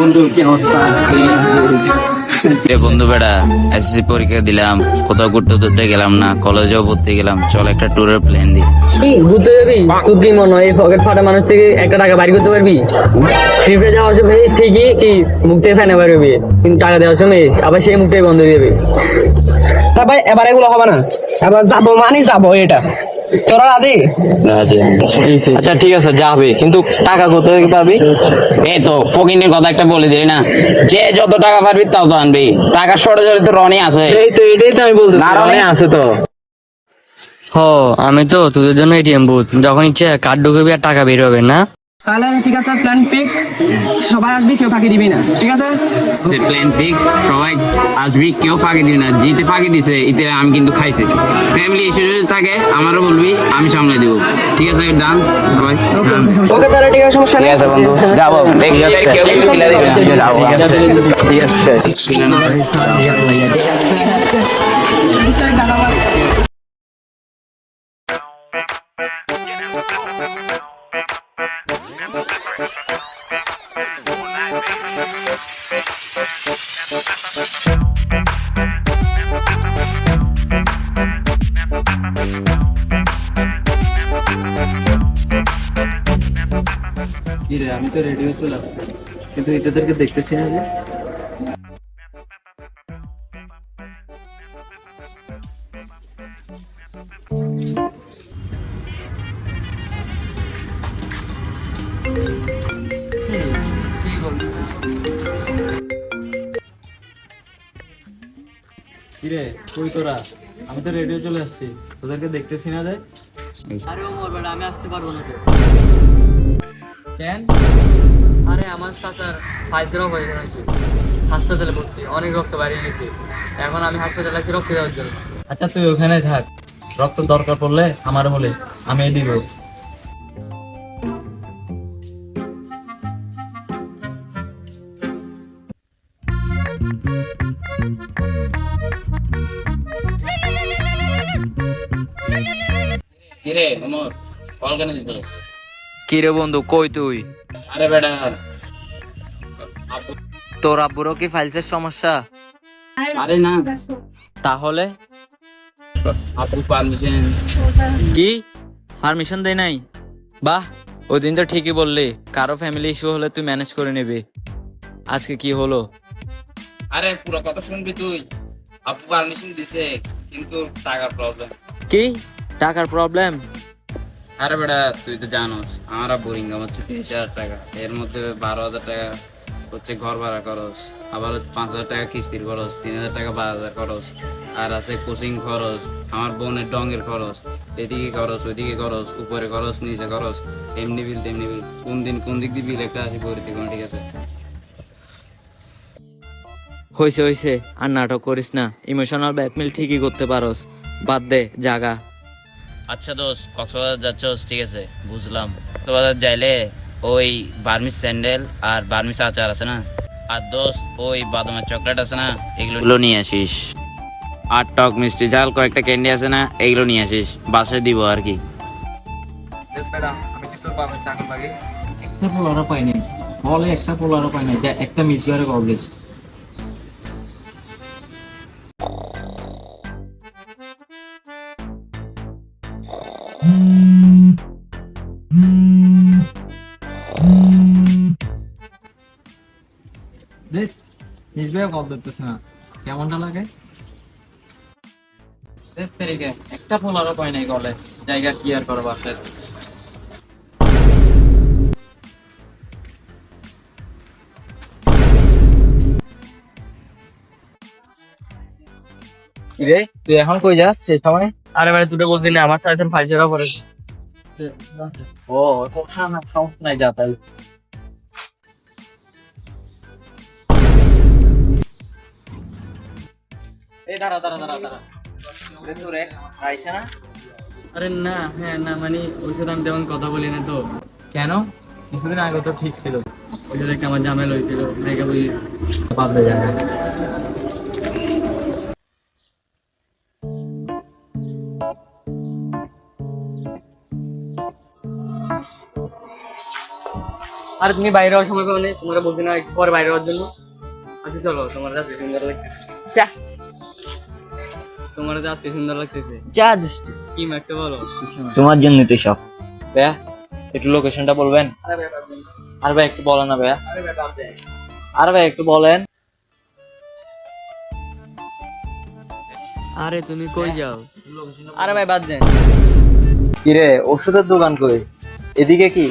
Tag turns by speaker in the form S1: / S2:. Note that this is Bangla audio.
S1: বন্ধু কি অবস্থা?
S2: বন্ধু বেড়া এসএসসি পরীক্ষা দিলাম, কোথাও ঘুরতে টুরতে গেলাম না, কলেজেও পড়তে গেলাম, চল একটা ট্যুরের প্ল্যান দিই।
S1: কি ঘুরতে যাবি? তুই কি মনে হয় এই পকেট ফাটা মানুষ থেকে একটা টাকা বাড়ি করতে পারবি? ট্রিপে যাওয়ার সময় ঠিকই কি মুখ থেকে ফেনে পারবি, কিন্তু টাকা দেওয়ার সময় আবার সেই মুখটাই বন্ধ দিয়ে দেবে।
S3: তা ভাই এবার এগুলো হবে না, এবার যাবো মানে যাবো, এটা তোরা রাজি?
S4: আচ্ছা ঠিক আছে যাবে, কিন্তু টাকা কোথায় থেকে পাবি?
S2: এই তো ফকিনের কথা একটা বলে দিই না, যে যত টাকা পারবি তত আনবি, টাকা সরে তো রনি আছে।
S4: এই তো এটাই তো আমি বলতেছি,
S2: না, রনি
S4: আছে তো।
S5: হ, আমি তো তোদের জন্য এটিএম বুথ, যখন ইচ্ছে কার্ড ঢুকবি আর টাকা বের হবে না।
S3: তাহলে ঠিক আছে, প্ল্যান ফিক্স, সবাই আসবি, কেউ ফাঁকি দিবি না, ঠিক আছে?
S2: প্ল্যান ফিক্স, সবাই আসবি, কেউ ফাঁকি দিবি না। জিতে ফাঁকি দিছে ইতে আমি কিন্তু খাইছি। ফ্যামিলি ইস্যু যদি থাকে আমারও বলবি, আমি সামলে দিব। ঠিক আছে, ডান সবাই ডান।
S3: ওকে তাহলে ঠিক আছে, সমস্যা নেই।
S2: ঠিক আছে বন্ধু, যাবো। কেউ কিন্তু মিলা দিবে না। যাবো।
S4: ঠিক আছে।
S6: কি রে, আমি তো রেডি হয়ে চলে আসছি, কিন্তু এদেরকে দেখতেছি না যে। কিরে কই তোরা? আমি তো রেডিও চলে আসছি, তোদেরকে দেখতেছি না যে।
S5: আরে ওমর বেটা, আমি আসতে পারবো না তো।
S6: কেন?
S5: আরে আমার চাচার ফাইজরাও হয়ে গেছে, হাসপাতালে ভর্তি, অনেক রক্ত বাড়িয়ে গেছে। এখন আমি হাসপাতালে আছি রক্ত দেওয়ার জন্য।
S6: আচ্ছা তুই ওখানে থাক, রক্ত দরকার পড়লে আমার বলিস, আমি দিব।
S2: কিরে ওমর, কল কেন দিছিস?
S5: কি রে বন্ধু, কই তুই?
S2: আরে বেটা,
S5: তোর আব্বুরও কি ফাইলসের সমস্যা?
S2: আরে না,
S5: তাহলে
S2: আপু পারমিশন।
S5: কি পারমিশন দেয় নাই? বাহ, ওই দিন তো ঠিকই বললি, কারো ফ্যামিলি ইস্যু হলে তুই ম্যানেজ করে নিবি। আজকে কি হলো?
S2: আরে পুরো কথা শুনবি তুই। আপু পারমিশন দিছে, কিন্তু টাকার প্রবলেম।
S5: কি টাকার প্রবলেম?
S2: আরে বেটা, তুই তো জানোস আমার বোর ইনকাম হচ্ছে 30,000 টাকা, এর মধ্যে 12,000 টাকা হচ্ছে ঘর ভাড়া খরচ, আবার 5,000 টাকা কিস্তির খরচ, 3,000 টাকা বাজার খরচ, আর আছে কোচিং খরচ, আমার বোনের ডঙ্গের খরচ, এদিকে খরচ ওইদিকে খরচ, উপরে খরচ নিচে খরচ, এমনি বিল তেমনি বিল, কোন দিক দিয়ে বিল একটা আসি পরে থেকে। ঠিক আছে,
S5: হইছে হইছে, আর নাটক করিস না। ইমোশনাল ব্ল্যাকমেল ঠিকই করতে পারোস, বাদ দে জাগা।
S2: আচ্ছা দোস্ত, কক্সবাজার যাচ্ছস, ঠিক আছে বুঝলাম। কক্সবাজার যাইলে ওই বার্মিস স্যান্ডেল আর বার্মিস আচার আছে না, আর দোস্ত ওই বাদামের চকলেট আছে না, এগুলো নিয়ে আসিস। আর টক মিষ্টি ঝাল কয়েকটা ক্যান্ডি আছে না, এগুলো নিয়ে আসিস, বাসায় দিব আর কি।
S6: আমি কি তোর বাবার চাকর লাগে? একটা পোলারও পাই নাই, বলে একটা পোলারও পাই নাই, যা একটা মিস করে কবলে। দেখ মিস ভাইও কল ধরতেছে না, কেমনটা লাগে? দেখ তেরিকে একটা পোলারও পাই নাই কলে, জায়গা কি আর করবো বাসায়। রে তুই এখন কই যাস সে সময়?
S5: আরে ভাই, তুই তো বলতি না আমার চাইছেন ফাইজরা পরে।
S6: ও সমস্যা না, সমস্যা নাই, যা তাহলে। এই দাঁড়া দাঁড়া দাঁড়া দাঁড়া, তোর এক্স আইছে না?
S5: আরে না, হ্যাঁ না, মানে ওর সাথে আমি তেমন কথা বলি না তো।
S6: কেন? কিছুদিন আগে তো ঠিক ছিল।
S5: ওই সাথে আমার ঝামেলা হয়েছিল, মেয়েকে বুঝি
S6: বাদ হয়ে যায়।
S1: আর তুমি বাইরে হওয়ার সময় পাবে না, তোমরা বলতে না একটু পরে বাইরে হওয়ার জন্য। আচ্ছা চলো, তোমার আজকে সুন্দর লাগতেছে।
S7: চা
S1: তোমার আজকে সুন্দর লাগতেছে।
S7: চা দুষ্টু,
S1: কি মারতে বলো?
S7: তোমার জন্য তো সব।
S6: ভাইয়া একটু লোকেশনটা বলবেন? আর ভাই একটু বলেন না ভাইয়া, আর ভাই একটু বলেন।
S1: আরে তুমি কই যাও? আরে ভাই বাদ দেন।
S6: কিরে ওষুধের দোকান কই? এদিকে কি